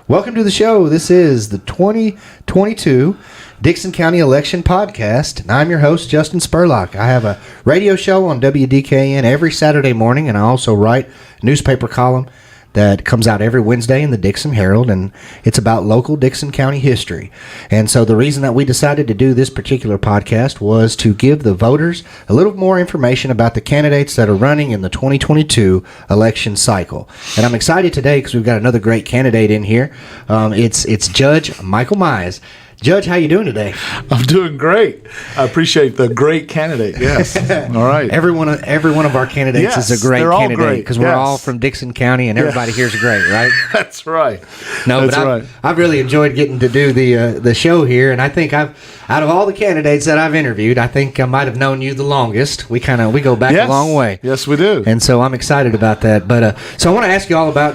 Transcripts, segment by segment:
Welcome to the show. This is the 2022 Dickson County Election Podcast, and I'm your host, Justin Spurlock. I have a radio show on WDKN every Saturday morning, and I also write a newspaper column that comes out every Wednesday in the Dickson Herald, and it's about local Dickson County history. And so the reason that we decided to do this particular podcast was to give the voters a little more information about the candidates that are running in the 2022 election cycle. And I'm excited today because we've got another great candidate in here. It's Judge Michael Meise. Judge, how you doing today? I'm doing great. I appreciate the great candidate. Yes. All right. Every one of our candidates is a great candidate because we're all from Dickson County and everybody here's great, right? That's right. I've really enjoyed getting to do the show here, and I think out of all the candidates that I've interviewed, I think I might have known you the longest. We go back a long way. Yes, we do. And so I'm excited about that. But so I want to ask you all about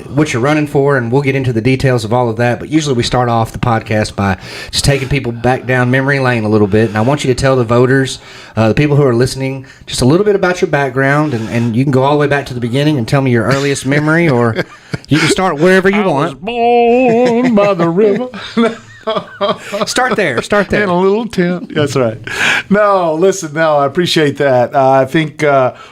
what you're running for, and we'll get into the details of all of that. But usually we start off the podcast by just taking people back down memory lane a little bit. And I want you to tell the voters, the people who are listening, just a little bit about your background. And you can go all the way back to the beginning and tell me your earliest memory, or you can start wherever you want. I was born by the river. Start there. In a little tent. That's right. No, I appreciate that. I think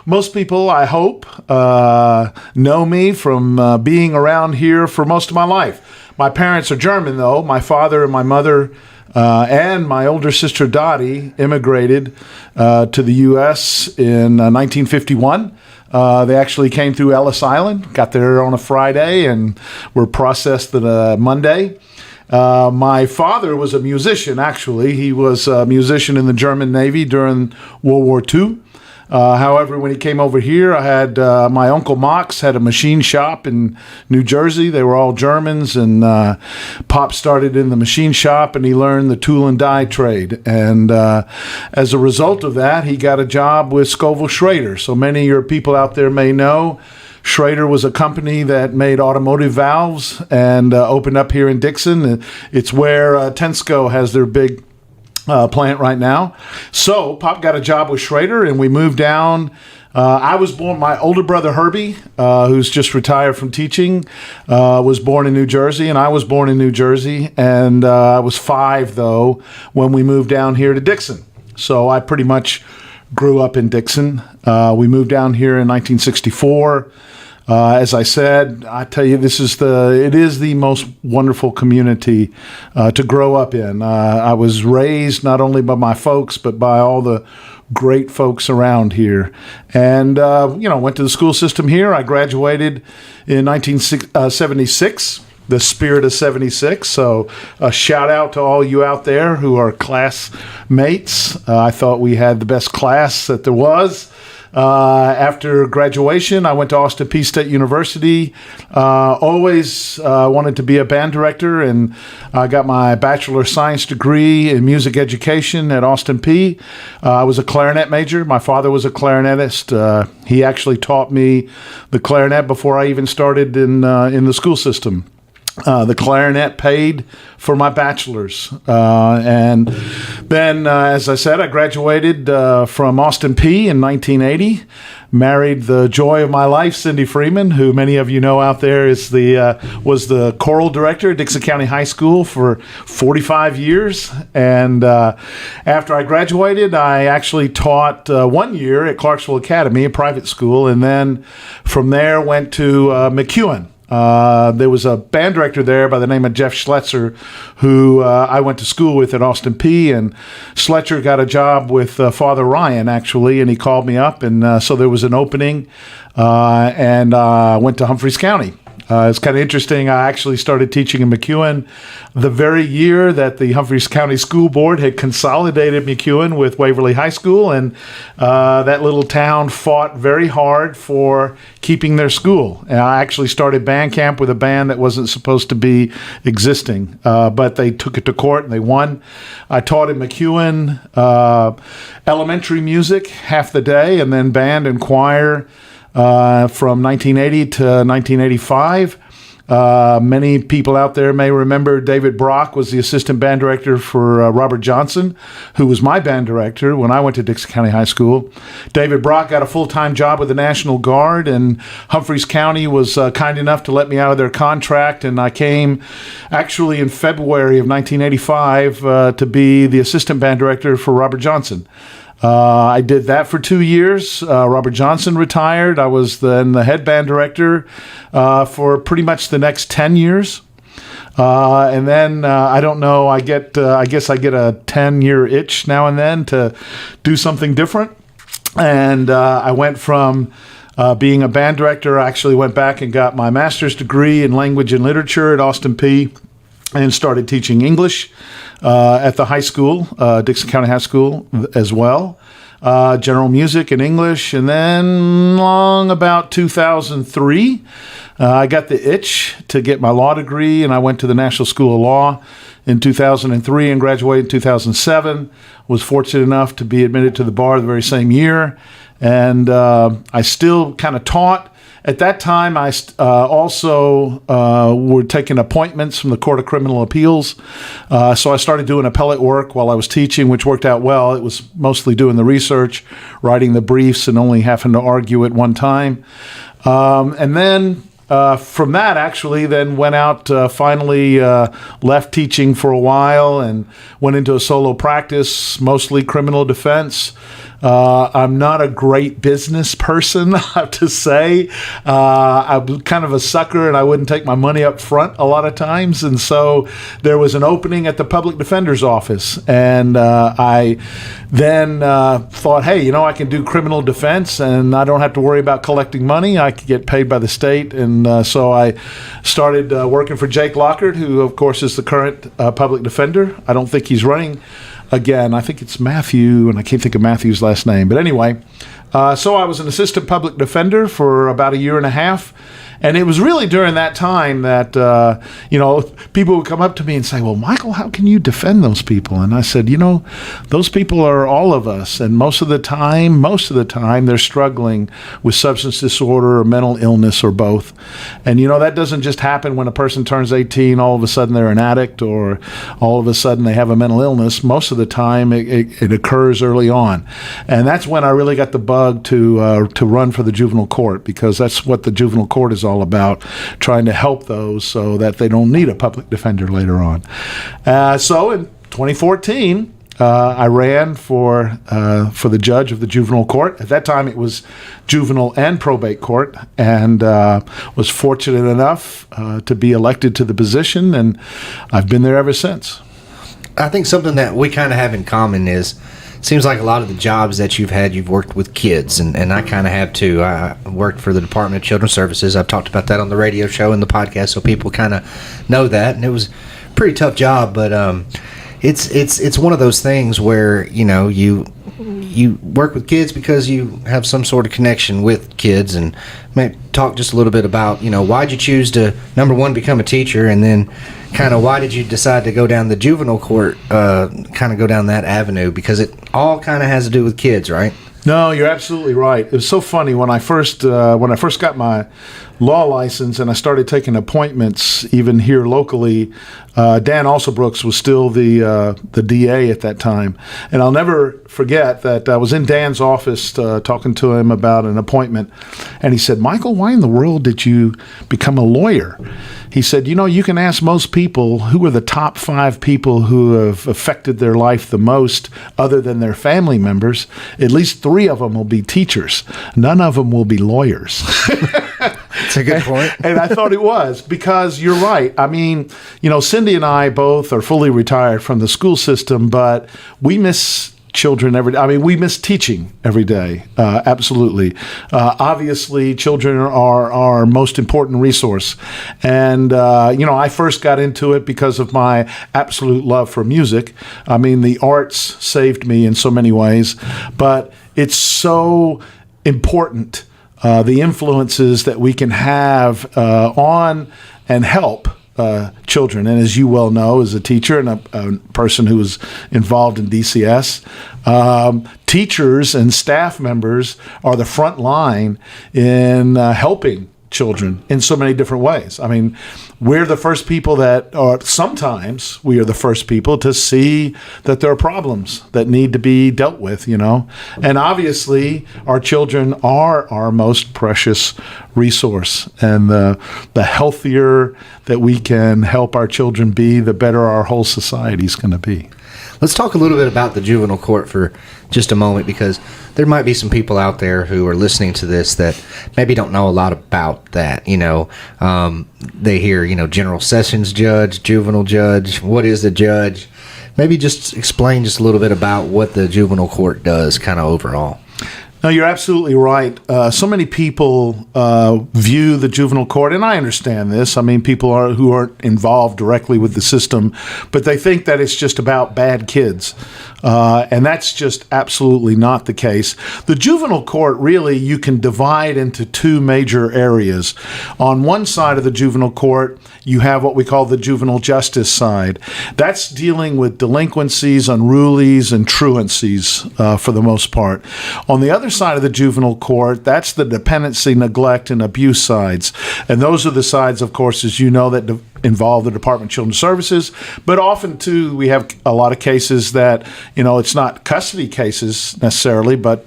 most people, I hope, know me from being around here for most of my life. My parents are German, though. My father and my mother and my older sister Dottie immigrated to the U.S. in 1951. They actually came through Ellis Island, got there on a Friday, and were processed on a Monday. My father was a musician, actually. He was a musician in the German Navy during World War II. However, when he came over here, I had my Uncle Max had a machine shop in New Jersey. They were all Germans, and Pop started in the machine shop, and he learned the tool and die trade. And as a result of that, he got a job with Scoville Schrader. So many of your people out there may know Schrader was a company that made automotive valves and opened up here in Dickson. It's where Tensco has their big plant right now. So Pop got a job with Schrader, and we moved down. I was born, my older brother Herbie, who's just retired from teaching, was born in New Jersey, and I was born in New Jersey. And I was 5, though, when we moved down here to Dickson. So I pretty much grew up in Dickson. We moved down here in 1964. As I said, I tell you, it is the most wonderful community to grow up in. I was raised not only by my folks, but by all the great folks around here. And, went to the school system here. I graduated in 1976. The spirit of 76. So a shout out to all you out there who are classmates. I thought we had the best class that there was. After graduation, I went to Austin Peay State University. Always wanted to be a band director, and I got my Bachelor of Science degree in music education at Austin Peay. I was a clarinet major. My father was a clarinetist. He actually taught me the clarinet before I even started in the school system. The clarinet paid for my bachelor's. And then, as I said, I graduated from Austin Peay in 1980, married the joy of my life, Cindy Freeman, who many of you know out there was the choral director at Dickson County High School for 45 years. And after I graduated, I actually taught 1 year at Clarksville Academy, a private school, and then from there went to McEwen. There was a band director there by the name of Jeff Schletzer, who I went to school with at Austin Peay, and Schletzer got a job with Father Ryan, actually, and he called me up, and so there was an opening, and I went to Humphreys County. It's kind of interesting. I actually started teaching in McEwen the very year that the Humphreys County School Board had consolidated McEwen with Waverly High School, and that little town fought very hard for keeping their school. And I actually started band camp with a band that wasn't supposed to be existing, but they took it to court and they won. I taught in McEwen elementary music half the day, and then band and choir from 1980 to 1985. Many people out there may remember David Brock was the assistant band director for Robert Johnson, who was my band director when I went to Dixon County High School. David Brock got a full-time job with the National Guard, and Humphreys County was kind enough to let me out of their contract, and I came actually in February of 1985 to be the assistant band director for Robert Johnson. I did that for 2 years. Robert Johnson retired. I was then the head band director for pretty much the next 10 years. And then I don't know. I guess I get a 10-year itch now and then to do something different. And I went from being a band director. I actually went back and got my master's degree in language and literature at Austin Peay and started teaching English at the high school, Dixon County High School as well. General music and English. And then long about 2003, I got the itch to get my law degree, and I went to the National School of Law in 2003 and graduated in 2007. Was fortunate enough to be admitted to the bar the very same year. And I still kind of taught. At that time, I also were taking appointments from the Court of Criminal Appeals. So I started doing appellate work while I was teaching, which worked out well. It was mostly doing the research, writing the briefs, and only having to argue at one time. And then from that, actually, then went out, finally left teaching for a while and went into a solo practice, mostly criminal defense. I'm not a great business person, I have to say. I'm kind of a sucker, and I wouldn't take my money up front a lot of times. And so there was an opening at the public defender's office. And I then thought, hey, I can do criminal defense, and I don't have to worry about collecting money. I could get paid by the state. And so I started working for Jake Lockhart, who, of course, is the current public defender. I don't think he's running again. I think it's Matthew, and I can't think of Matthew's last name. But anyway, so I was an assistant public defender for about a year and a half. And it was really during that time that, people would come up to me and say, well, Michael, how can you defend those people? And I said, those people are all of us. And most of the time, they're struggling with substance disorder or mental illness or both. And, that doesn't just happen when a person turns 18, all of a sudden they're an addict, or all of a sudden they have a mental illness. Most of the time it occurs early on. And that's when I really got the bug to run for the juvenile court, because that's what the juvenile court is all about, trying to help those so that they don't need a public defender later on. So in 2014, I ran for the judge of the juvenile court. At that time, it was juvenile and probate court, and was fortunate enough to be elected to the position, and I've been there ever since. I think something that we kind of have in common is, seems like a lot of the jobs that you've had, you've worked with kids, and I kind of have too. I worked for the Department of Children's Services. I've talked about that on the radio show and the podcast, so people kind of know that. And it was a pretty tough job, but it's one of those things where you work with kids because you have some sort of connection with kids. And maybe talk just a little bit about why'd you choose to, number one, become a teacher, and then kind of why did you decide to go down the juvenile court, kind of go down that avenue, because it all kind of has to do with kids, right? No, you're absolutely right. It was so funny when I first got my law license and I started taking appointments, even here locally. Dan Alsobrooks was still the DA at that time, and I'll never forget that I was in Dan's office talking to him about an appointment, and he said, "Michael, why in the world did you become a lawyer?" He said, you can ask most people who are the top 5 people who have affected their life the most, other than their family members. At least 3 of them will be teachers. None of them will be lawyers. That's a good point. And I thought it was, because you're right. I mean, Cindy and I both are fully retired from the school system, but we miss children we miss teaching every day. Absolutely. Obviously, children are our most important resource. And, I first got into it because of my absolute love for music. I mean, the arts saved me in so many ways, but it's so important, the influences that we can have on and help children. And as you well know, as a teacher and a person who is involved in DCS, teachers and staff members are the front line in helping children in so many different ways. I mean, we're the first people sometimes we are the first people to see that there are problems that need to be dealt with, And obviously, our children are our most precious resource. And the healthier that we can help our children be, the better our whole society is going to be. Let's talk a little bit about the juvenile court for just a moment, because there might be some people out there who are listening to this that maybe don't know a lot about that. They hear, general sessions judge, juvenile judge. What is the judge? Maybe just explain just a little bit about what the juvenile court does kind of overall. No, you're absolutely right. So many people view the juvenile court, and I understand this. I mean, people who aren't involved directly with the system, but they think that it's just about bad kids. And that's just absolutely not the case. The juvenile court, really, you can divide into two major areas. On one side of the juvenile court, you have what we call the juvenile justice side. That's dealing with delinquencies, unrulies, and truancies for the most part. On the other side of the juvenile court, that's the dependency, neglect, and abuse sides. And those are the sides, of course, as you know, that involve the Department of Children's Services. But often, too, we have a lot of cases that, it's not custody cases necessarily, but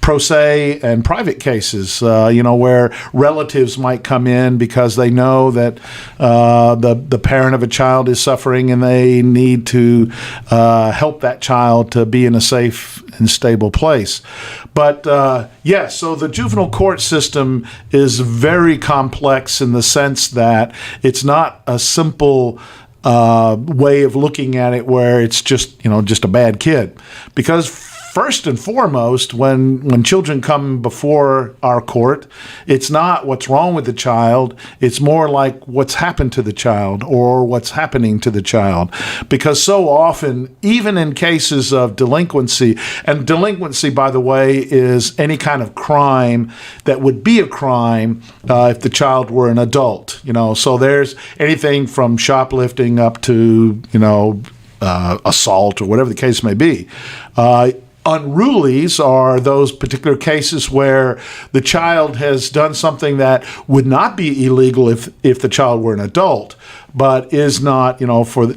pro se and private cases, where relatives might come in because they know that the parent of a child is suffering and they need to help that child to be in a safe and stable place. But so the juvenile court system is very complex in the sense that it's not a simple way of looking at it where it's just a bad kid. Because first and foremost, when children come before our court, it's not what's wrong with the child. It's more like what's happened to the child or what's happening to the child. Because so often, even in cases of delinquency, and delinquency, by the way, is any kind of crime that would be a crime if the child were an adult. So there's anything from shoplifting up to, assault or whatever the case may be. Unrulies are those particular cases where the child has done something that would not be illegal if the child were an adult, but is not,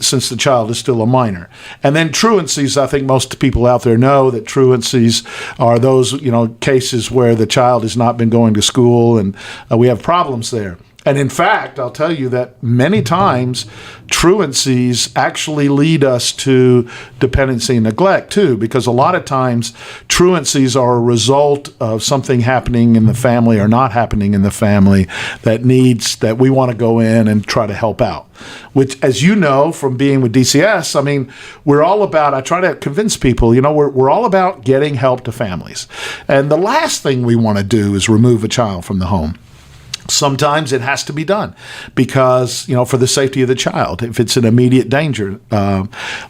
since the child is still a minor. And then truancies, I think most people out there know that truancies are those, cases where the child has not been going to school and we have problems there. And in fact, I'll tell you that many times truancies actually lead us to dependency and neglect too, because a lot of times truancies are a result of something happening in the family or not happening in the family that we want to go in and try to help out. Which, as you know from being with DCS, I mean, I try to convince people, we're all about getting help to families. And the last thing we want to do is remove a child from the home. Sometimes it has to be done because, for the safety of the child, if it's an immediate danger.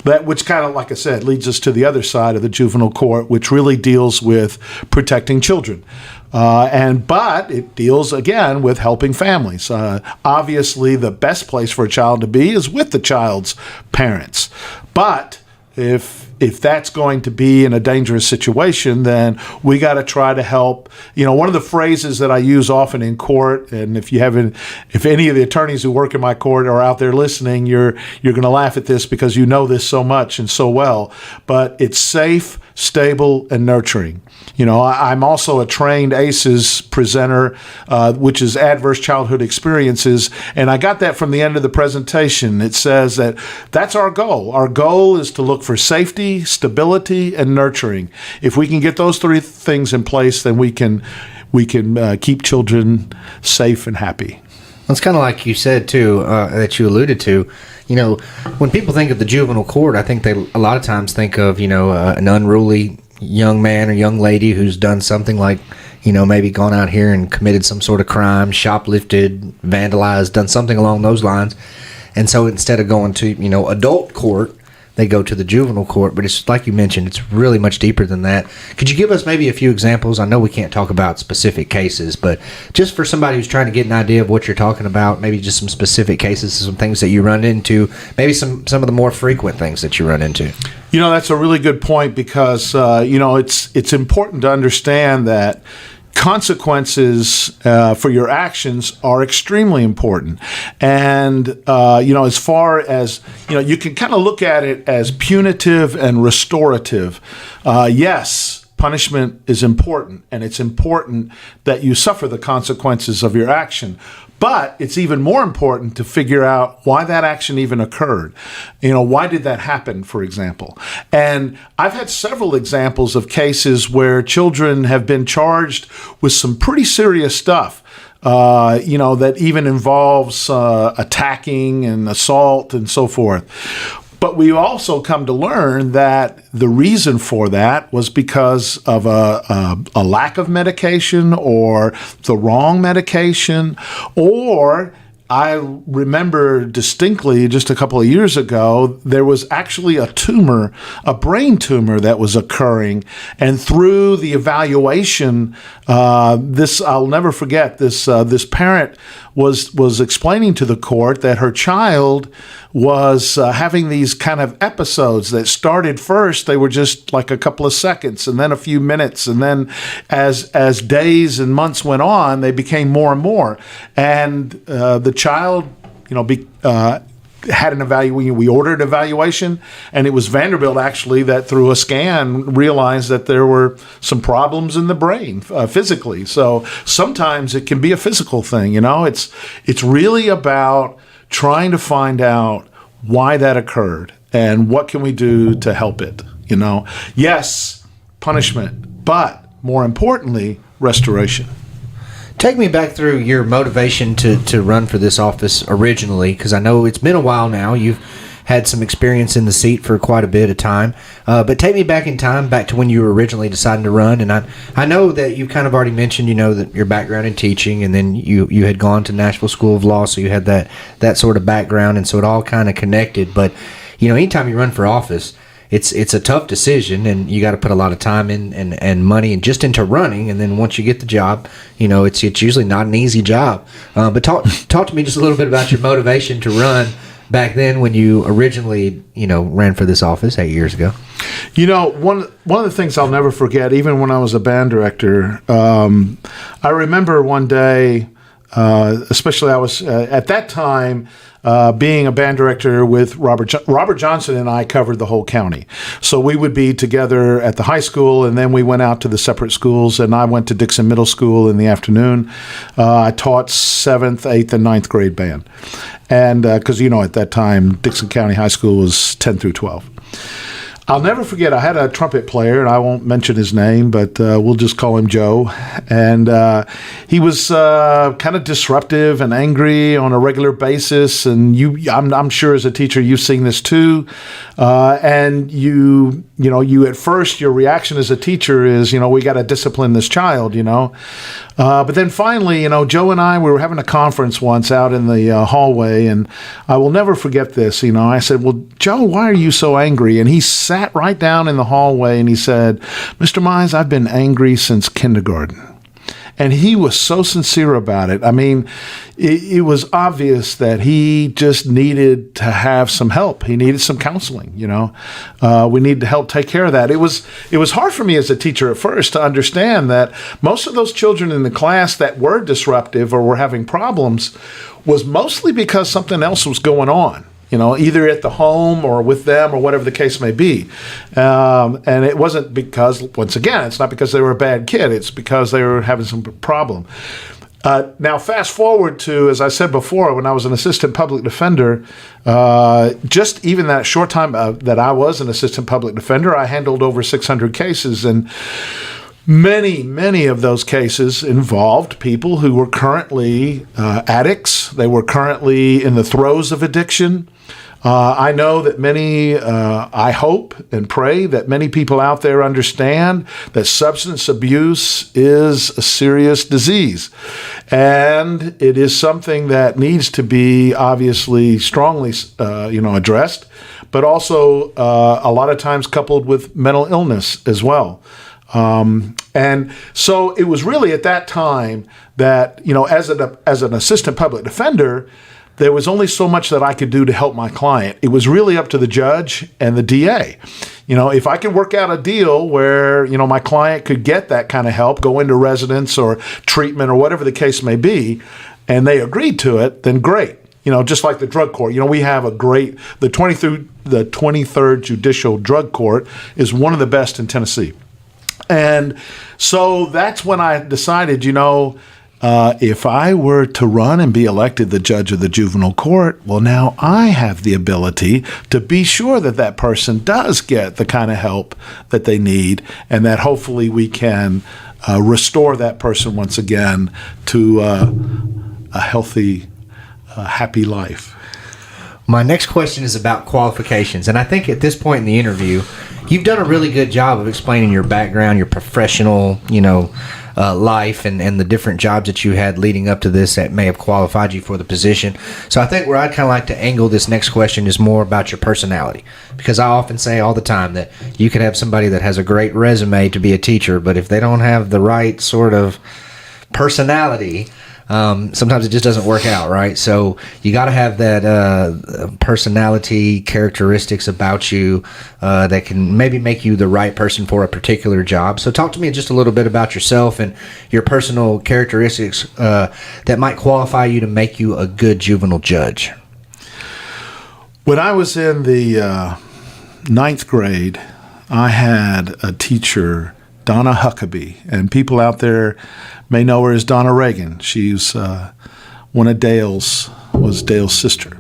Which kind of, like I said, leads us to the other side of the juvenile court, which really deals with protecting children. But it deals, again, with helping families. Obviously, the best place for a child to be is with the child's parents. But if that's going to be in a dangerous situation, then we got to try to help. One of the phrases that I use often in court, and if any of the attorneys who work in my court are out there listening, you're going to laugh at this because you know this so much and so well, but it's safe, stable, and nurturing. I'm also a trained ACEs presenter, which is Adverse Childhood Experiences, and I got that from the end of the presentation. It says that's our goal. Our goal is to look for safety, stability, and nurturing. If we can get those three things in place, then we can keep children safe and happy. It's kind of like you said, too, that you alluded to. When people think of the juvenile court, I think they a lot of times think of, an unruly young man or young lady who's done something like, maybe gone out here and committed some sort of crime, shoplifted, vandalized, done something along those lines. And so instead of going to, adult court, they go to the juvenile court. But it's like you mentioned, it's really much deeper than that. Could you give us maybe a few examples? I know we can't talk about specific cases, but just for somebody who's trying to get an idea of what you're talking about, maybe just some specific cases, some things that you run into, maybe some of the more frequent things that you run into. That's a really good point because, it's important to understand that consequences for your actions are extremely important. And, as far as, you can kind of look at it as punitive and restorative. Yes, punishment is important, and it's important that you suffer the consequences of your action. But it's even more important to figure out why that action even occurred. Why did that happen, for example? And I've had several examples of cases where children have been charged with some pretty serious stuff. That even involves attacking and assault and so forth. But we also come to learn that the reason for that was because of a lack of medication or the wrong medication, or I remember distinctly just a couple of years ago, there was actually a tumor, a brain tumor that was occurring. And through the evaluation, I'll never forget, this parent was explaining to the court that her child was having these kind of episodes that started first. They were just like a couple of seconds and then a few minutes. And then as days and months went on, they became more and more. And the child, had an evaluation. We ordered an evaluation, and it was Vanderbilt actually that through a scan realized that there were some problems in the brain physically. So sometimes it can be a physical thing. It's really about trying to find out why that occurred and what can we do to help it. Yes, punishment, but more importantly, restoration. Take me back through your motivation to run for this office originally, because I know it's been a while now. You've had some experience in the seat for quite a bit of time. But take me back in time, back to when you were originally deciding to run. And I know that you kind of already mentioned, that your background in teaching, and then you had gone to Nashville School of Law, so you had that sort of background, and so it all kind of connected. But, anytime you run for office, it's a tough decision, and you got to put a lot of time in and money and just into running. And then once you get the job, it's usually not an easy job. But talk to me just a little bit about your motivation to run back then when you originally, ran for this office 8 years ago. One of the things I'll never forget, even when I was a band director, I remember one day, especially I was at that time being a band director with Robert Johnson, and I covered the whole county. So we would be together at the high school, and then we went out to the separate schools, and I went to Dixon Middle School in the afternoon. I taught 7th, 8th, and 9th grade band. And because, at that time, Dixon County High School was 10 through 12. I'll never forget, I had a trumpet player, and I won't mention his name, but we'll just call him Joe. And he was kind of disruptive and angry on a regular basis. And I'm sure as a teacher, you've seen this too. And you at first, your reaction as a teacher is, we got to discipline this child, But then finally, Joe and I, we were having a conference once out in the hallway, and I will never forget this. I said, well, Joe, why are you so angry? And he sat right down in the hallway and he said, Mr. Meise, I've been angry since kindergarten. And he was so sincere about it. I mean, it was obvious that he just needed to have some help. He needed some counseling, We need to help take care of that. It was hard for me as a teacher at first to understand that most of those children in the class that were disruptive or were having problems was mostly because something else was going on. Either at the home or with them or whatever the case may be. And it wasn't because, once again, it's not because they were a bad kid. It's because they were having some problem. Now, fast forward to, as I said before, when I was an assistant public defender, just even that short time that I was an assistant public defender, I handled over 600 cases. And many of those cases involved people who were currently addicts. They were currently in the throes of addiction. I know that many, I hope and pray that many people out there understand that substance abuse is a serious disease. And it is something that needs to be obviously strongly, addressed, but also a lot of times coupled with mental illness as well. And so it was really at that time that, as an assistant public defender, there was only so much that I could do to help my client. It was really up to the judge and the DA. If I could work out a deal where, my client could get that kind of help, go into residence or treatment or whatever the case may be, and they agreed to it, then great. Just like the drug court. We have the 23rd Judicial Drug Court is one of the best in Tennessee. And so that's when I decided, if I were to run and be elected the judge of the juvenile court, well, now I have the ability to be sure that that person does get the kind of help that they need, and that hopefully we can restore that person once again to a healthy, happy life. My next question is about qualifications, and I think at this point in the interview, you've done a really good job of explaining your background, your professional, life, and the different jobs that you had leading up to this that may have qualified you for the position. So I think where I'd kind of like to angle this next question is more about your personality, because I often say all the time that you could have somebody that has a great resume to be a teacher, but if they don't have the right sort of personality, sometimes it just doesn't work out, right? So you got to have that personality characteristics about you that can maybe make you the right person for a particular job. So talk to me just a little bit about yourself and your personal characteristics that might qualify you to make you a good juvenile judge. When I was in the ninth grade, I had a teacher, Donna Huckabee, and people out there may know her as Donna Reagan. She's one of Dale's sister.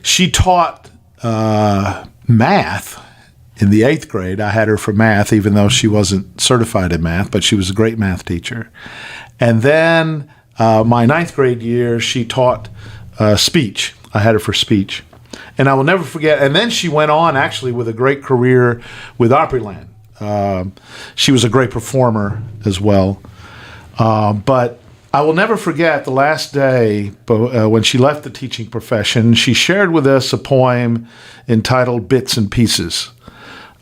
She taught math in the 8th grade. I had her for math, even though she wasn't certified in math, but she was a great math teacher. And then my 9th grade year, she taught speech. I had her for speech. And I will never forget, and then she went on actually with a great career with Opryland. She was a great performer as well. But I will never forget the last day when she left the teaching profession. She shared with us a poem entitled Bits and Pieces.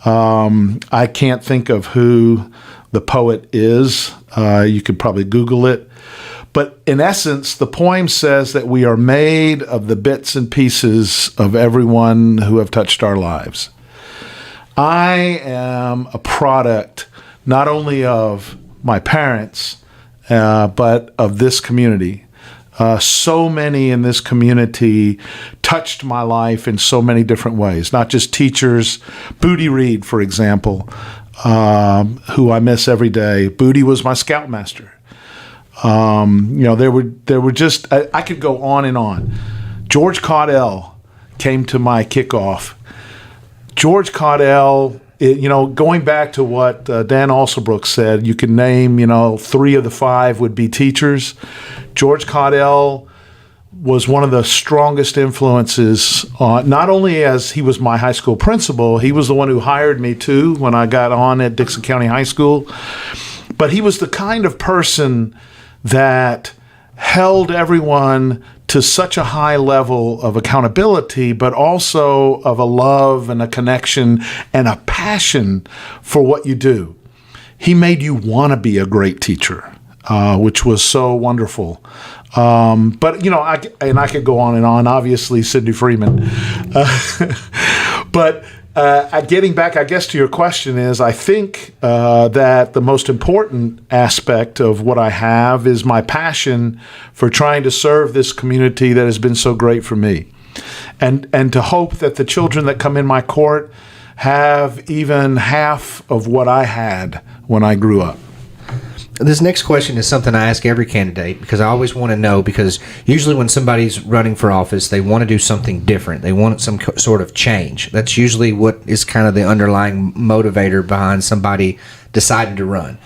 I can't think of who the poet is. You could probably Google it. But in essence, the poem says that we are made of the bits and pieces of everyone who have touched our lives. I am a product not only of my parents, but of this community. So many in this community touched my life in so many different ways, not just teachers. Booty Reed, for example, who I miss every day. Booty was my scoutmaster. There were just, I could go on and on. George Caudell came to my kickoff. George Caudell, going back to what Dan Alsobrook said, you can name, 3 of the 5 would be teachers. George Caudell was one of the strongest influences on, not only as he was my high school principal, he was the one who hired me too when I got on at Dixon County High School, but he was the kind of person that held everyone to such a high level of accountability, but also of a love and a connection and a passion for what you do. He made you want to be a great teacher, which was so wonderful. But I could go on and on. Obviously, Sidney Freeman. But getting back, I guess, to your question is, I think that the most important aspect of what I have is my passion for trying to serve this community that has been so great for me, and to hope that the children that come in my court have even half of what I had when I grew up. This next question is something I ask every candidate because I always want to know, because usually when somebody's running for office, they want to do something different. They want some sort of change. That's usually what is kind of the underlying motivator behind somebody deciding to run.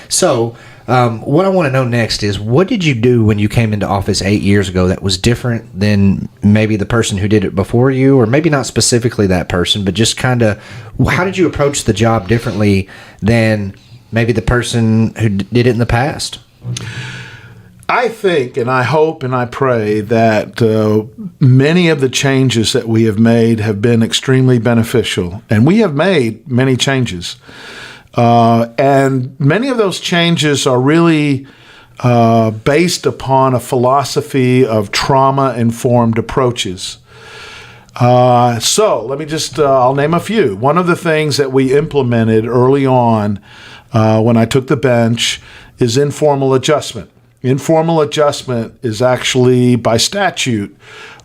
So what I want to know next is, what did you do when you came into office 8 years ago that was different than maybe the person who did it before you, or maybe not specifically that person, but just kind of how did you approach the job differently than maybe the person who did it in the past? I think, and I hope, and I pray that many of the changes that we have made have been extremely beneficial. And we have made many changes. And many of those changes are really based upon a philosophy of trauma-informed approaches. So let me just, I'll name a few. One of the things that we implemented early on when I took the bench is informal adjustment. Informal adjustment is actually, by statute,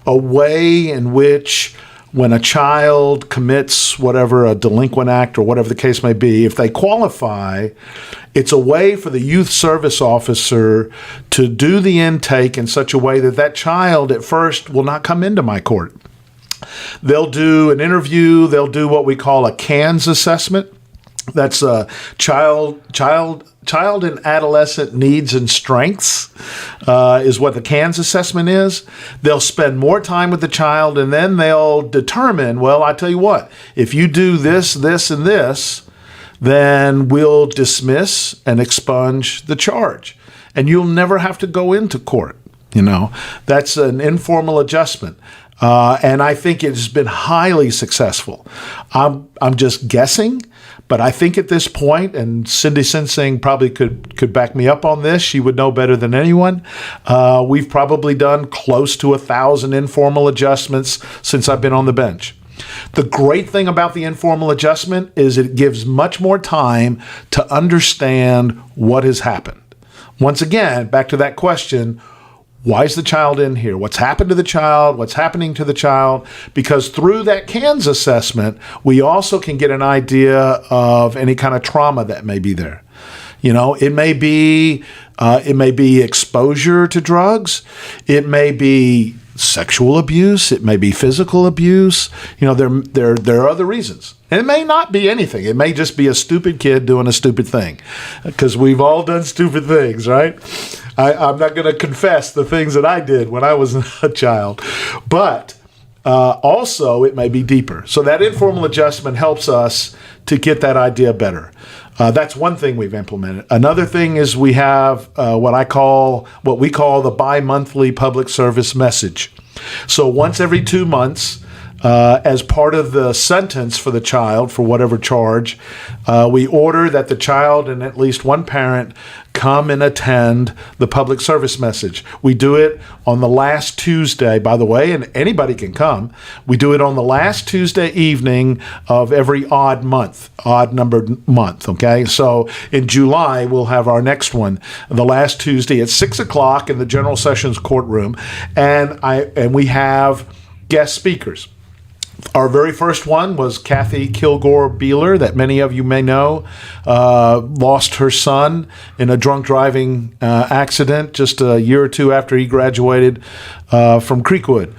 a way in which when a child commits whatever, a delinquent act or whatever the case may be, if they qualify, it's a way for the youth service officer to do the intake in such a way that that child at first will not come into my court. They'll do an interview. They'll do what we call a CANS assessment. That's a child and adolescent needs and strengths is what the CANS assessment is. They'll spend more time with the child, and then they'll determine, well, I tell you what, if you do this, this, and this, then we'll dismiss and expunge the charge. And you'll never have to go into court. That's an informal adjustment. And I think it's been highly successful. I'm just guessing, but I think at this point, and Cindy Sinsing probably could back me up on this, she would know better than anyone, we've probably done close to 1,000 informal adjustments since I've been on the bench. The great thing about the informal adjustment is it gives much more time to understand what has happened. Once again, back to that question, why is the child in here? What's happened to the child? What's happening to the child? Because through that CANS assessment, we also can get an idea of any kind of trauma that may be there. It may be exposure to drugs. It may be sexual abuse. It may be physical abuse. There are other reasons. And it may not be anything. It may just be a stupid kid doing a stupid thing, because we've all done stupid things, right? I'm not going to confess the things that I did when I was a child, but also it may be deeper. So that informal adjustment helps us to get that idea better. That's one thing we've implemented. Another thing is we have what we call the bi-monthly public service message. So once every 2 months, as part of the sentence for the child for whatever charge, we order that the child and at least one parent come and attend the public service message. We do it on the last Tuesday, by the way, and anybody can come. We do it on the last Tuesday evening of every odd numbered month, okay? So in July, we'll have our next one, the last Tuesday at 6 o'clock in the General Sessions courtroom, and we have guest speakers. Our very first one was Kathy Kilgore-Beeler, that many of you may know, lost her son in a drunk driving accident just a year or two after he graduated from Creekwood.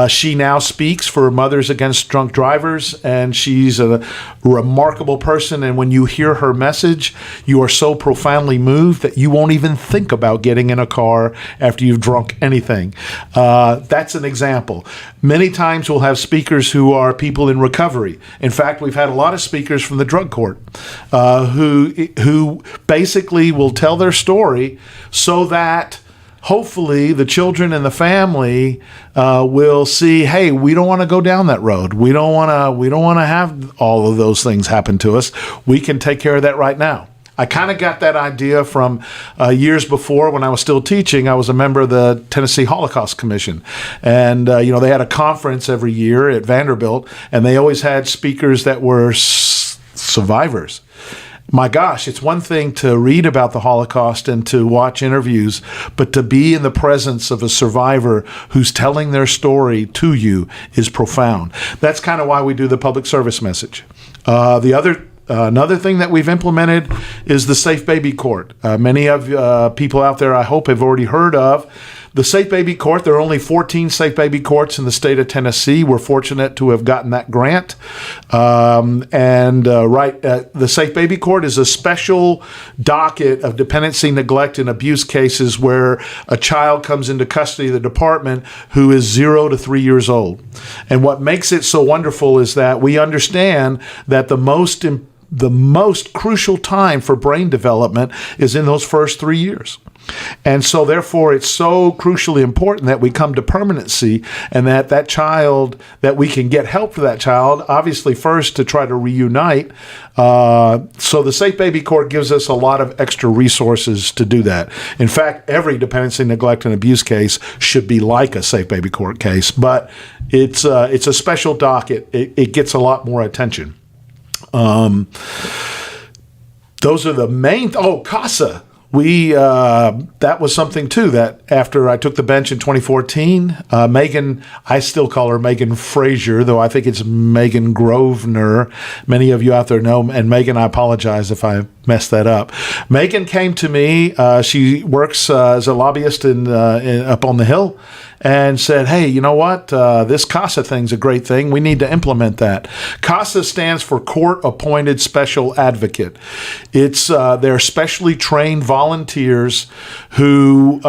She now speaks for Mothers Against Drunk Drivers, and she's a remarkable person. And when you hear her message, you are so profoundly moved that you won't even think about getting in a car after you've drunk anything. That's an example. Many times we'll have speakers who are people in recovery. In fact, we've had a lot of speakers from the drug court who basically will tell their story so that hopefully the children and the family will see, hey, we don't want to go down that road. We don't want to have all of those things happen to us. We can take care of that right now. I kind of got that idea from years before when I was still teaching. I was a member of the Tennessee Holocaust Commission. And, they had a conference every year at Vanderbilt, and they always had speakers that were survivors. My gosh, it's one thing to read about the Holocaust and to watch interviews, but to be in the presence of a survivor who's telling their story to you is profound. That's kind of why we do the public service message. Another thing that we've implemented is the Safe Baby Court. Many of people out there, I hope, have already heard of the Safe Baby Court. There are only 14 Safe Baby Courts in the state of Tennessee. We're fortunate to have gotten that grant. The Safe Baby Court is a special docket of dependency, neglect, and abuse cases where a child comes into custody of the department who is 0 to 3 years old. And what makes it so wonderful is that we understand that the most crucial time for brain development is in those first 3 years. And so, therefore, it's so crucially important that we come to permanency and that child, that we can get help for that child, obviously, first to try to reunite. So the Safe Baby Court gives us a lot of extra resources to do that. In fact, every dependency, neglect, and abuse case should be like a Safe Baby Court case, but it's a special docket. It gets a lot more attention. Those are the main. CASA. That was something too, that after I took the bench in 2014, Megan, I still call her Megan Frazier, though I think it's Megan Grosvenor. Many of you out there know, and Megan, I apologize if I messed that up. Megan came to me. She works as a lobbyist up on the Hill, and said, hey, you know what? This CASA thing's a great thing. We need to implement that. CASA stands for Court Appointed Special Advocate. It's they're specially trained volunteers who,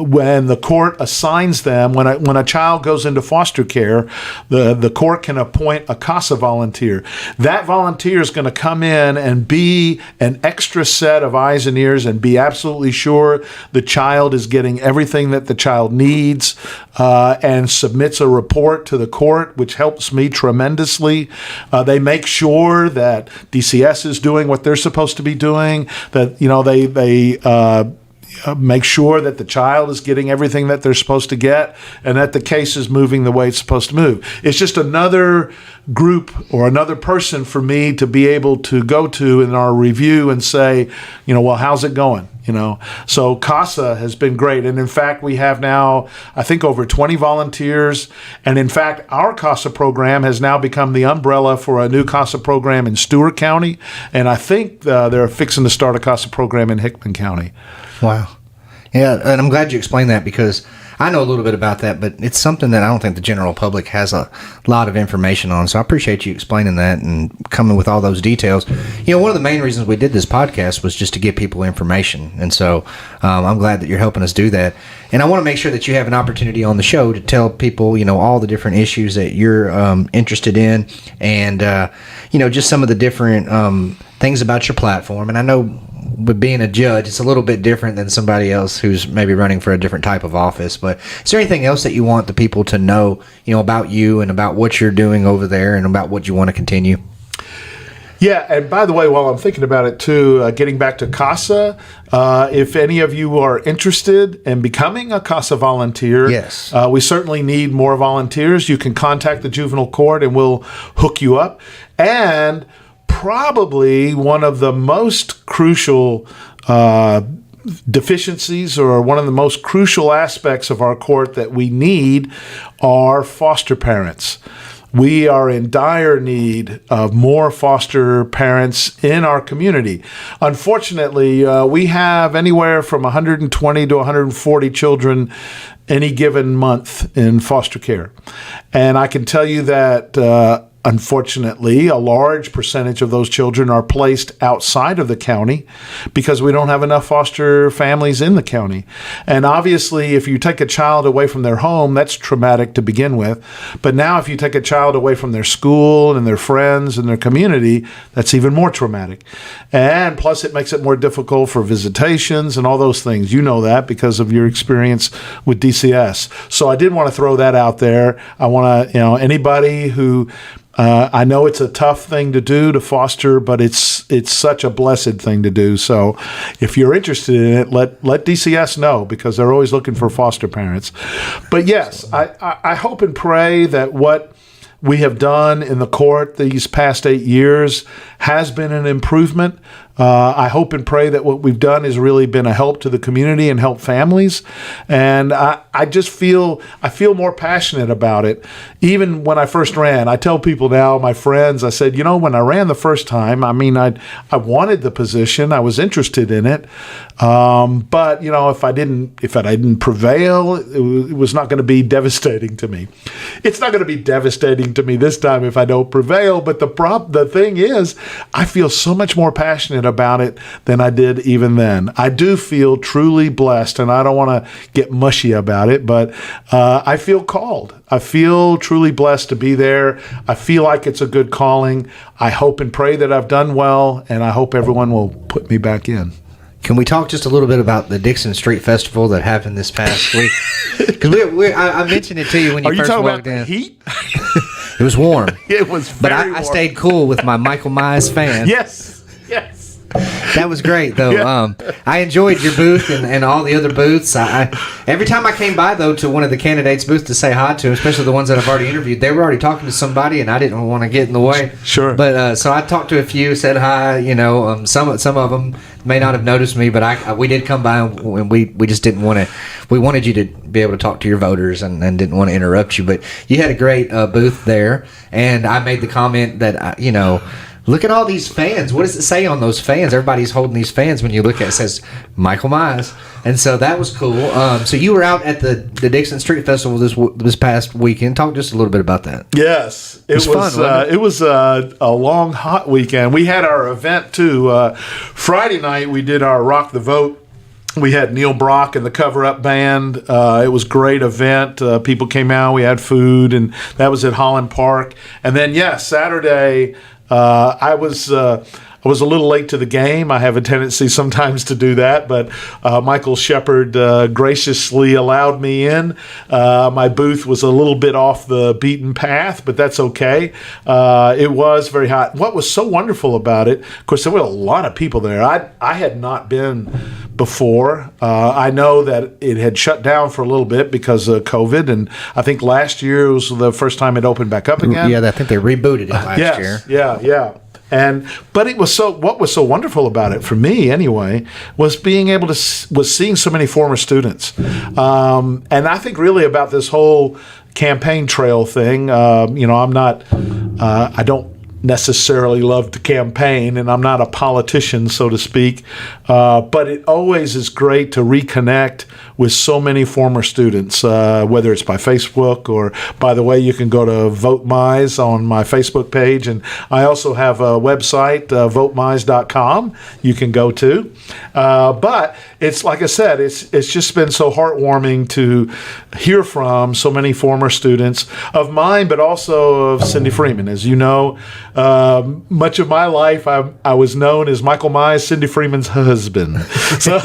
when the court assigns them, when a child goes into foster care, the court can appoint a CASA volunteer. That volunteer is going to come in and be an extra set of eyes and ears and be absolutely sure the child is getting everything that the child needs, and submits a report to the court, which helps me tremendously. They make sure that DCS is doing what they're supposed to be doing, that they make sure that the child is getting everything that they're supposed to get, and that the case is moving the way it's supposed to move. It's just another group or another person for me to be able to go to in our review and say, well, how's it going? So CASA has been great. And in fact, we have now, I think, over 20 volunteers. And in fact, our CASA program has now become the umbrella for a new CASA program in Stewart County. And I think they're fixing to start a CASA program in Hickman County. Wow. Yeah, and I'm glad you explained that, because I know a little bit about that, but it's something that I don't think the general public has a lot of information on. So I appreciate you explaining that and coming with all those details. One of the main reasons we did this podcast was just to give people information. And so I'm glad that you're helping us do that. And I want to make sure that you have an opportunity on the show to tell people, all the different issues that you're interested in, and, just some of the different things about your platform. And I know with being a judge, it's a little bit different than somebody else who's maybe running for a different type of office. But is there anything else that you want the people to know, about you and about what you're doing over there and about what you want to continue? Yeah, and by the way, while I'm thinking about it too, getting back to CASA, if any of you are interested in becoming a CASA volunteer, yes, we certainly need more volunteers. You can contact the juvenile court and we'll hook you up. And probably one of the most crucial deficiencies, or one of the most crucial aspects of our court that we need, are foster parents. We are in dire need of more foster parents in our community. Unfortunately, we have anywhere from 120 to 140 children any given month in foster care. And I can tell you that unfortunately, a large percentage of those children are placed outside of the county because we don't have enough foster families in the county. And obviously, if you take a child away from their home, that's traumatic to begin with. But now if you take a child away from their school and their friends and their community, that's even more traumatic. And plus, it makes it more difficult for visitations and all those things. You know that because of your experience with DCS. So I did want to throw that out there. I want to, anybody who I know it's a tough thing to do, to foster, but it's such a blessed thing to do. So if you're interested in it, let DCS know, because they're always looking for foster parents. But yes, I hope and pray that what we have done in the court these past 8 years has been an improvement. I hope and pray that what we've done has really been a help to the community and help families. And I just feel more passionate about it. Even when I first ran, I tell people now, my friends, I said, when I ran the first time, I wanted the position. I was interested in it. But if I didn't prevail, it was not going to be devastating to me. It's not going to be devastating to me this time if I don't prevail. But the thing is, I feel so much more passionate about it than I did even then. I do feel truly blessed, and I don't want to get mushy about it, but I feel called. I feel truly blessed to be there. I feel like it's a good calling. I hope and pray that I've done well, and I hope everyone will put me back in. Can we talk just a little bit about the Dixon Street Festival that happened this past week? Because I mentioned it to you when you first walked in. Are you talking about the heat? It was warm. It was very warm. I stayed cool with my Michael Meise fan. Yes. That was great, though. Yeah. I enjoyed your booth and all the other booths. Every time I came by, though, to one of the candidates' booths to say hi to, especially the ones that I've already interviewed, they were already talking to somebody, and I didn't want to get in the way. Sure. But so I talked to a few, said hi. You know, some of them may not have noticed me, but we did come by, and we just didn't want to. We wanted you to be able to talk to your voters and didn't want to interrupt you. But you had a great booth there, and I made the comment that look at all these fans. What does it say on those fans? Everybody's holding these fans. When you look at it, it says Michael Meise. And so that was cool. So you were out at the Dixon Street Festival this past weekend. Talk just a little bit about that. Yes. It was fun, wasn't it? It was a long, hot weekend. We had our event, too. Friday night, we did our Rock the Vote. We had Neil Brock and the Cover Up Band. It was a great event. People came out. We had food, and that was at Holland Park. And then, Saturday... I was a little late to the game. I have a tendency sometimes to do that, but Michael Shepard graciously allowed me in. My booth was a little bit off the beaten path, but that's okay. It was very hot. What was so wonderful about it, of course, there were a lot of people there. I had not been before. I know that it had shut down for a little bit because of COVID, and I think last year was the first time it opened back up again. Yeah, I think they rebooted it last year. Yeah. But it was what was so wonderful about it for me anyway was being able to seeing so many former students, and I think really about this whole campaign trail thing. I'm not, I don't necessarily love to campaign, and I'm not a politician, so to speak, but it always is great to reconnect with so many former students, whether it's by Facebook or, by the way, you can go to Vote Meise on my Facebook page, and I also have a website, votemeise.com, you can go to. But it's like I said, it's just been so heartwarming to hear from so many former students of mine, but also of Cindy Freeman. As you know, much of my life I was known as Michael Meise, Cindy Freeman's husband. So,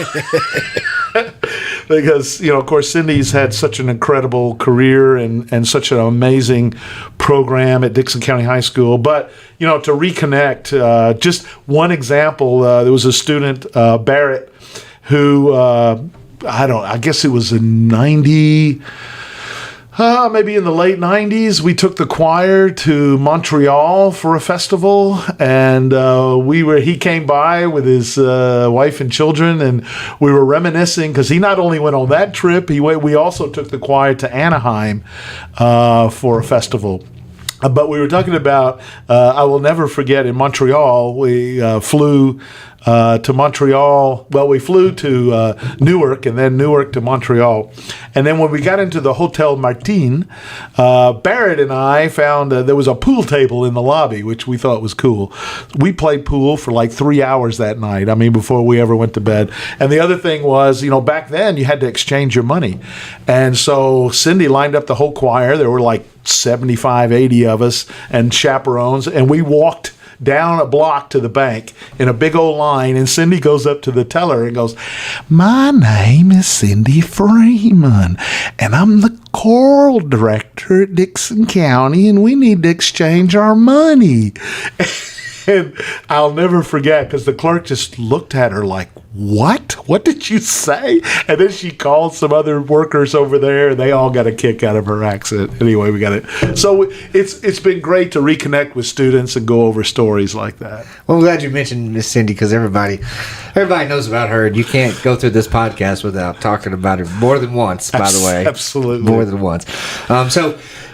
because, of course, Cindy's had such an incredible career and such an amazing program at Dixon County High School. But, to reconnect, just one example, there was a student, Barrett, who, I guess it was in maybe in the late 90s, we took the choir to Montreal for a festival, and he came by with his wife and children, and we were reminiscing because he not only went on that trip, we also took the choir to Anaheim for a festival. But we were talking about, I will never forget, in Montreal, we flew to Montreal. Well, we flew to Newark, and then Newark to Montreal. And then when we got into the Hotel Martin, Barrett and I found there was a pool table in the lobby, which we thought was cool. We played pool for like 3 hours that night, before we ever went to bed. And the other thing was, back then you had to exchange your money. And so Cindy lined up the whole choir. There were like 75, 80 of us and chaperones, and we walked down a block to the bank in a big old line, and Cindy goes up to the teller and goes, "My name is Cindy Freeman, and I'm the choral director at Dixon County, and we need to exchange our money." And I'll never forget, because the clerk just looked at her like, "What? What did you say?" And then she called some other workers over there, and they all got a kick out of her accent. Anyway, we got it. So it's been great to reconnect with students and go over stories like that. Well, I'm glad you mentioned Miss Cindy, because everybody knows about her, and you can't go through this podcast without talking about her more than once, by the way. Absolutely. More than once.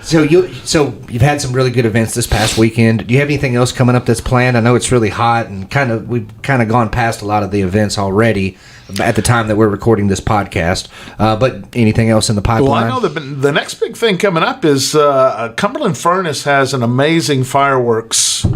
So you've had some really good events this past weekend. Do you have anything else coming up that's planned? I know it's really hot, and we've kind of gone past a lot of the events already at the time that we're recording this podcast. But anything else in the pipeline? Well, I know the next big thing coming up is Cumberland Furnace has an amazing fireworks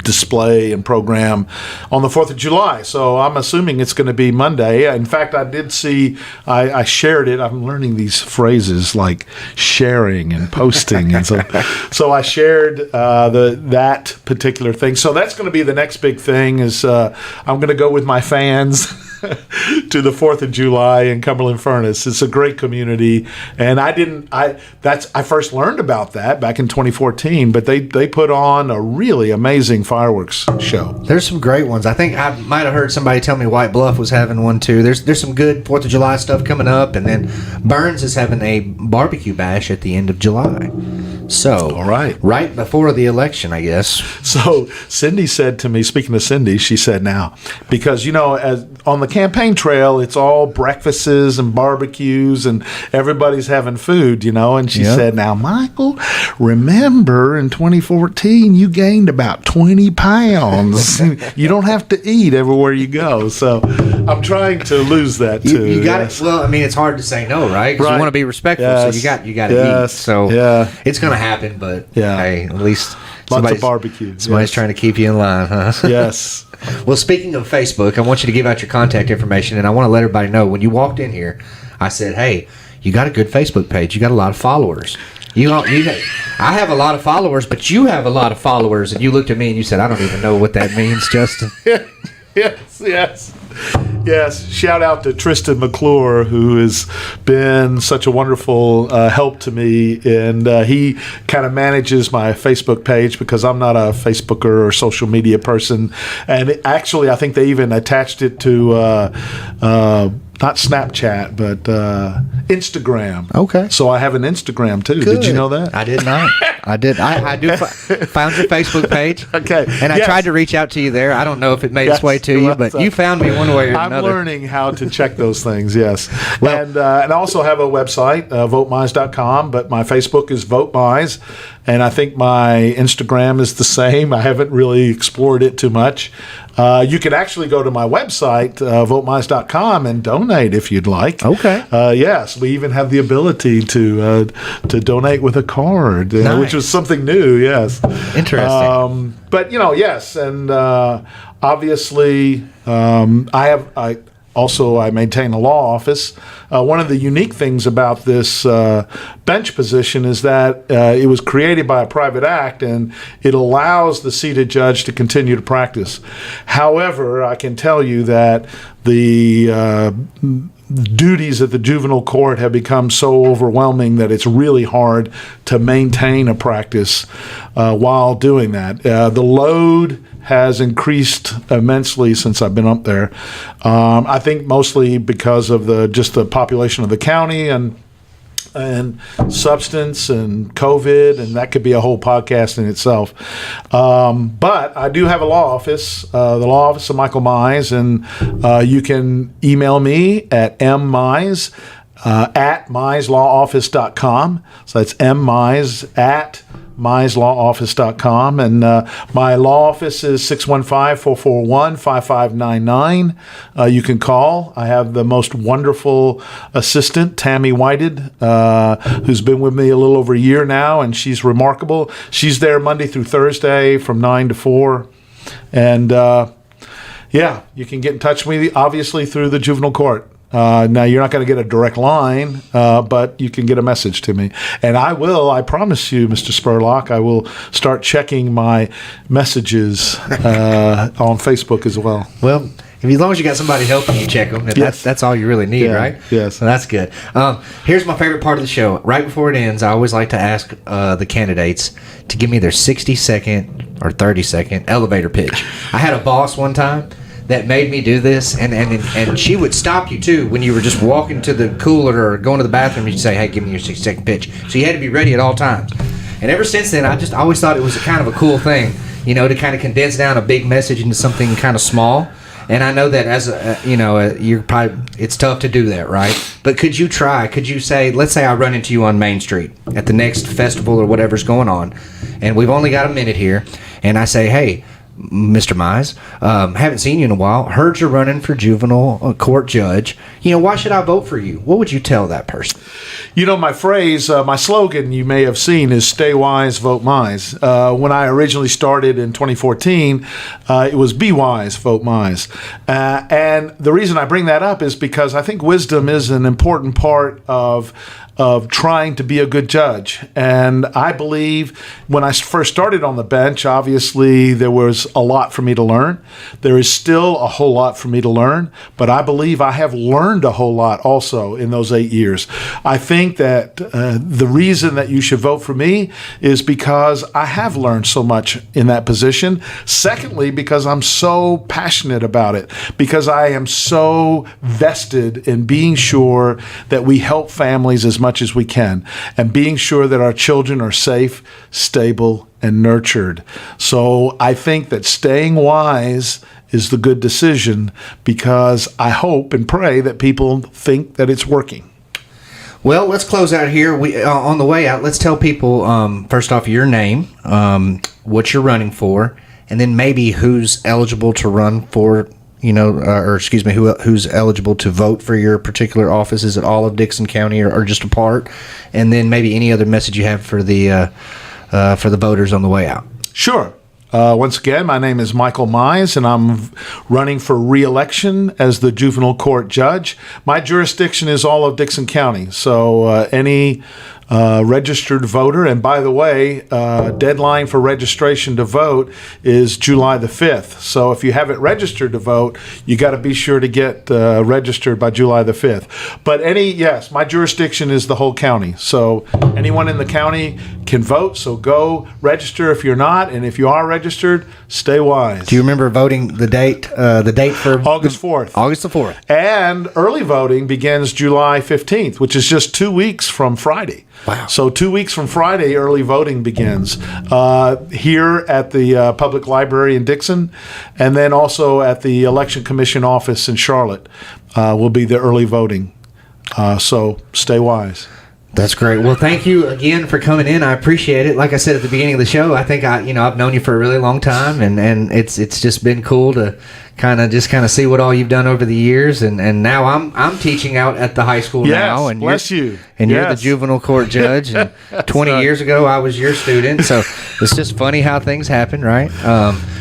display and program on the 4th of July. So I'm assuming it's going to be Monday. In fact, I did see, I shared it. I'm learning these phrases like sharing and posting. And so I shared that particular thing. So that's going to be the next big thing is I'm going to go with my fans to the 4th of July in Cumberland Furnace. It's a great community. And I first learned about that back in 2014, but they put on a really amazing fireworks show. There's some great ones. I think I might have heard somebody tell me White Bluff was having one too. There's some good 4th of July stuff coming up, and then Burns is having a barbecue bash at the end of July. So, all right before the election, I guess. So Cindy said to me, speaking of Cindy, she said, now, because, as on the campaign trail, it's all breakfasts and barbecues and everybody's having food, and she said, now, Michael, remember in 2014, you gained about 20 pounds. You don't have to eat everywhere you go. So I'm trying to lose that too. You got it. Well, I mean, it's hard to say no, right? Because you want to be respectful, so you got to eat. So it's going to happen, but hey, at least lots of barbecue. Somebody's trying to keep you in line, huh? Yes. Well, speaking of Facebook, I want you to give out your contact information, and I want to let everybody know when you walked in here, I said, hey, you got a good Facebook page. You got a lot of followers. I have a lot of followers, but you have a lot of followers, and you looked at me and you said, I don't even know what that means, Justin. Yes. Shout out to Tristan McClure, who has been such a wonderful help to me. And he kind of manages my Facebook page because I'm not a Facebooker or social media person. And actually, I think they even attached it to not Snapchat, but Instagram. Okay. So I have an Instagram too. Good. Did you know that? I did not. I did. I found your Facebook page. Okay. And I tried to reach out to you there. I don't know if it made its way to you, but you found me one way or another. I'm learning how to check those things, yes. Well, and I also have a website, votemise.com, but my Facebook is Vote Mise, and I think my Instagram is the same. I haven't really explored it too much. You can actually go to my website, votemise.com, and donate if you'd like. Okay. Yes, we even have the ability to donate with a card, nice. Which was something new, yes. Interesting. But, yes, and obviously I maintain a law office. One of the unique things about this bench position is that it was created by a private act, and it allows the seated judge to continue to practice. However, I can tell you that the duties at the juvenile court have become so overwhelming that it's really hard to maintain a practice while doing that. The load has increased immensely since I've been up there. I think mostly because of just the population of the county and substance and COVID, and that could be a whole podcast in itself. But I do have a law office, the law office of Michael Meise, and you can email me at mmeise at meiselawoffice.com. So that's mmeise at meiselawoffice.com, and my law office is 615-441-5599. You can call. I have the most wonderful assistant, Tammy Whited, who's been with me a little over a year now, and she's remarkable. She's there Monday through Thursday from 9 to 4, and you can get in touch with me, obviously, through the juvenile court. Now, you're not going to get a direct line, but you can get a message to me. And I promise you, Mr. Spurlock, I will start checking my messages on Facebook as well. Well, as long as you got somebody helping you check them, that's all you really need, right? Yes. Well, that's good. Here's my favorite part of the show. Right before it ends, I always like to ask the candidates to give me their 60-second or 30-second elevator pitch. I had a boss one time that made me do this, and she would stop you too when you were just walking to the cooler or going to the bathroom. You'd say, hey, give me your 60-second pitch. So you had to be ready at all times. And ever since then, I always thought it was a kind of a cool thing, to kind of condense down a big message into something kind of small. And I know that as you're probably, it's tough to do that, right? But could you say, let's say I run into you on Main Street at the next festival or whatever's going on, and we've only got a minute here, and I say, hey, Mr. Meise. Haven't seen you in a while. Heard you're running for juvenile court judge. Why should I vote for you? What would you tell that person? My phrase, my slogan, you may have seen, is "Stay wise, vote Meise." When I originally started in 2014, it was "Be wise, vote Meise." And the reason I bring that up is because I think wisdom is an important part of trying to be a good judge. And I believe when I first started on the bench, obviously there was a lot for me to learn. There is still a whole lot for me to learn, but I believe I have learned a whole lot also in those 8 years. I think that the reason that you should vote for me is because I have learned so much in that position. Secondly, because I'm so passionate about it, because I am so vested in being sure that we help families as much as we can, and being sure that our children are safe, stable, and nurtured. So I think that staying wise is the good decision, because I hope and pray that people think that it's working. Well, let's close out here. On the way out, let's tell people, first off, your name, what you're running for, and then maybe who's eligible to run for, who's eligible to vote for your particular office. Is it all of Dickson County or just a part? And then maybe any other message you have for the voters on the way out. Sure. Once again, my name is Michael Meise, and I'm running for re-election as the juvenile court judge. My jurisdiction is all of Dickson County, so any registered voter, and by the way, deadline for registration to vote is July the 5th. So if you haven't registered to vote, you got to be sure to get registered by July the 5th. But yes, my jurisdiction is the whole county. So anyone in the county can vote, so go register if you're not, and if you are registered, stay wise. Do you remember voting the date for August 4th. August the 4th. And early voting begins July 15th, which is just 2 weeks from Friday. Wow. So 2 weeks from Friday, early voting begins here at the Public Library in Dixon, and then also at the Election Commission office in Charlotte will be the early voting. So stay wise. That's great. Well, thank you again for coming in. I appreciate it. Like I said at the beginning of the show, I think I've known you for a really long time, and it's just been cool to kind of see what all you've done over the years, and now I'm teaching out at the high school now, and bless you. And you're the juvenile court judge, and 20 years ago I was your student, so it's just funny how things happen, right?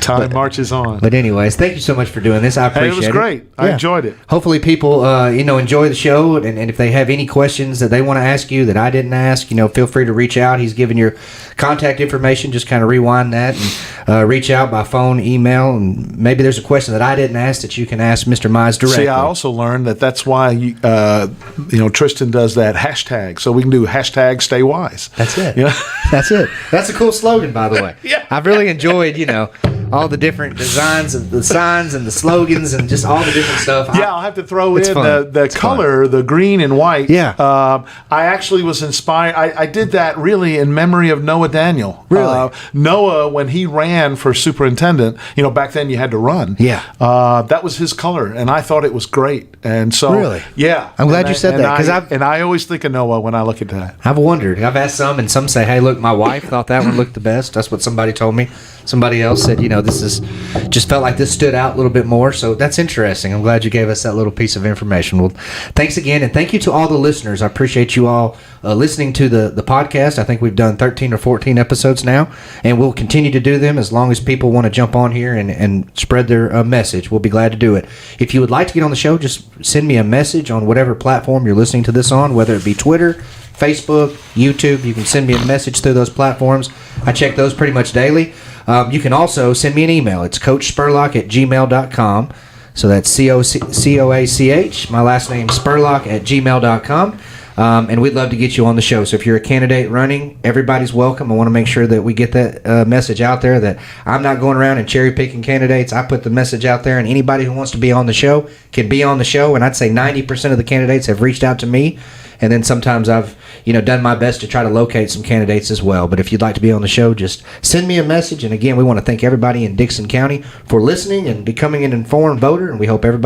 Time marches on. But anyways, thank you so much for doing this. I appreciate it. It was great. I enjoyed it. Hopefully people enjoy the show, and if they have any questions that they want to ask you that I didn't ask, feel free to reach out. He's given your contact information. Just kind of rewind that and reach out by phone, email, and maybe there's a question that I didn't ask that you can ask Mr. Meise directly. See, I also learned that's why Tristan does that hashtag, so we can do hashtag stay wise. That's it. That's it. That's a cool slogan, by the way. Yeah. I've really enjoyed, all the different designs of the signs and the slogans and just all the different stuff. I'll have to throw in the color, the green and white. Yeah. I actually was inspired. I did that really in memory of Noah Daniel. Really? Noah, when he ran for superintendent, back then you had to run. Yeah. That was his color, and I thought it was great. And so, really? Yeah. I'm glad you said that, because I always think of Noah when I look at that. I've wondered. I've asked some, and some say, "Hey, look, my wife thought that one looked the best." That's what somebody told me. Somebody else said, this is just felt like this stood out a little bit more. So that's interesting. I'm glad you gave us that little piece of information. Well, thanks again, and thank you to all the listeners. I appreciate you all listening to the podcast. I think we've done 13 or 14 episodes now, and we'll continue to do them as long as people want to jump on here and spread their message. We'll be glad to do it. If you would like to get on the show, just send me a message on whatever platform you're listening to this on, whether it be Twitter, Facebook, YouTube. You can send me a message through those platforms. I check those pretty much daily. You can also send me an email. It's coachspurlock@gmail.com. So that's COACH. My last name Spurlock@gmail.com. And we'd love to get you on the show. So if you're a candidate running, everybody's welcome. I want to make sure that we get that message out there, that I'm not going around and cherry picking candidates. I put the message out there, and anybody who wants to be on the show can be on the show. And I'd say 90% of the candidates have reached out to me. And then sometimes I've, done my best to try to locate some candidates as well. But if you'd like to be on the show, just send me a message. And again, we want to thank everybody in Dickson County for listening and becoming an informed voter. And we hope everybody